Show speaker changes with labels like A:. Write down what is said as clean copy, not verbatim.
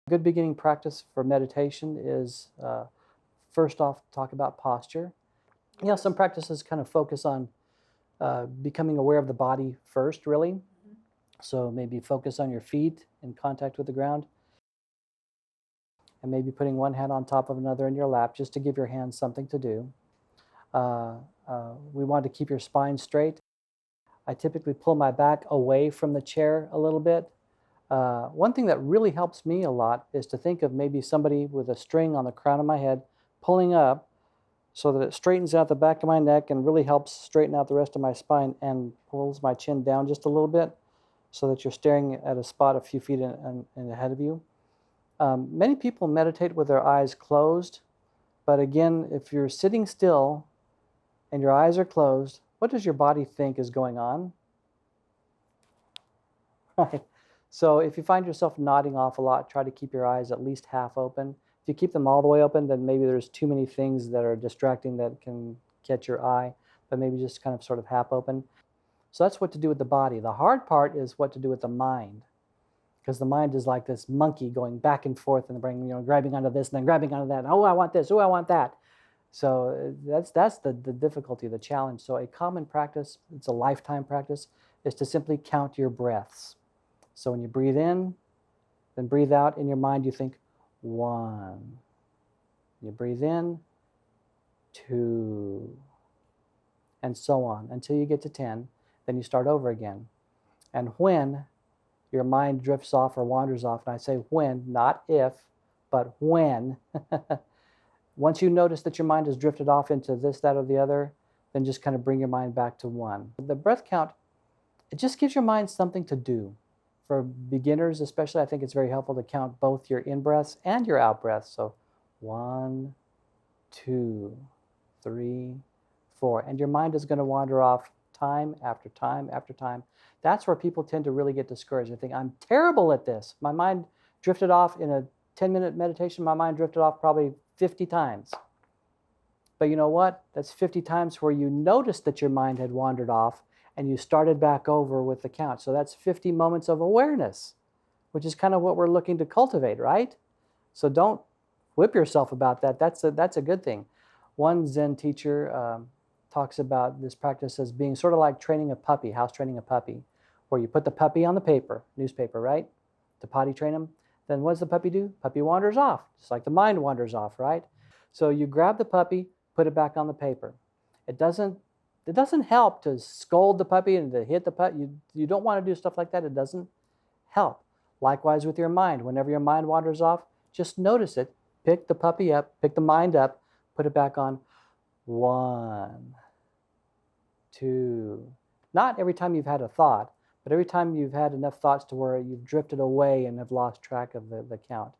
A: A good beginning practice for meditation is first off, talk about posture. Some practices kind of focus on becoming aware of the body first, really. So maybe focus on your feet in contact with the ground, and maybe putting one hand on top of another in your lap just to give your hands something to do. We want to keep your spine straight. I typically pull my back away from the chair a little bit. One thing that really helps me a lot is to think of maybe somebody with a string on the crown of my head pulling up so that it straightens out the back of my neck and really helps straighten out the rest of my spine and pulls my chin down just a little bit so that you're staring at a spot a few feet in ahead of you. Many people meditate with their eyes closed, but again, if you're sitting still and your eyes are closed, what does your body think is going on? Right. So if you find yourself nodding off a lot, try to keep your eyes at least half open. If you keep them all the way open, then maybe there's too many things that are distracting that can catch your eye, but maybe just kind of sort of half open. So that's what to do with the body. The hard part is what to do with the mind, because the mind is like this monkey going back and forth in the brain, grabbing onto this and then grabbing onto that. Oh, I want this. Oh, I want that. So that's the difficulty, the challenge. So a common practice, it's a lifetime practice, is to simply count your breaths. So when you breathe in, then breathe out, in your mind you think 1. You breathe in, 2, and so on until you get to 10. Then you start over again. And when your mind drifts off or wanders off, and I say when, not if, but when, once you notice that your mind has drifted off into this, that, or the other, then just kind of bring your mind back to 1. The breath count, it just gives your mind something to do. For beginners especially, I think it's very helpful to count both your in-breaths and your out-breaths. So 1, 2, 3, 4. And your mind is going to wander off time after time after time. That's where people tend to really get discouraged. They think, I'm terrible at this. My mind drifted off in a 10-minute meditation. My mind drifted off probably 50 times. But you know what? That's 50 times where you noticed that your mind had wandered off and you started back over with the count. So that's 50 moments of awareness, which is kind of what we're looking to cultivate, right? So don't whip yourself about that. That's a good thing. One Zen teacher talks about this practice as being sort of like training a puppy, house training a puppy, where you put the puppy on the newspaper, right? To potty train him. Then what does the puppy do? Puppy wanders off, just like the mind wanders off, right? So you grab the puppy, put it back on the paper. It doesn't help to scold the puppy and to hit the puppy. You don't want to do stuff like that. It doesn't help. Likewise with your mind. Whenever your mind wanders off, just notice it. Pick the puppy up, pick the mind up, put it back on. 1, 2. Not every time you've had a thought, but every time you've had enough thoughts to where you've drifted away and have lost track of the count.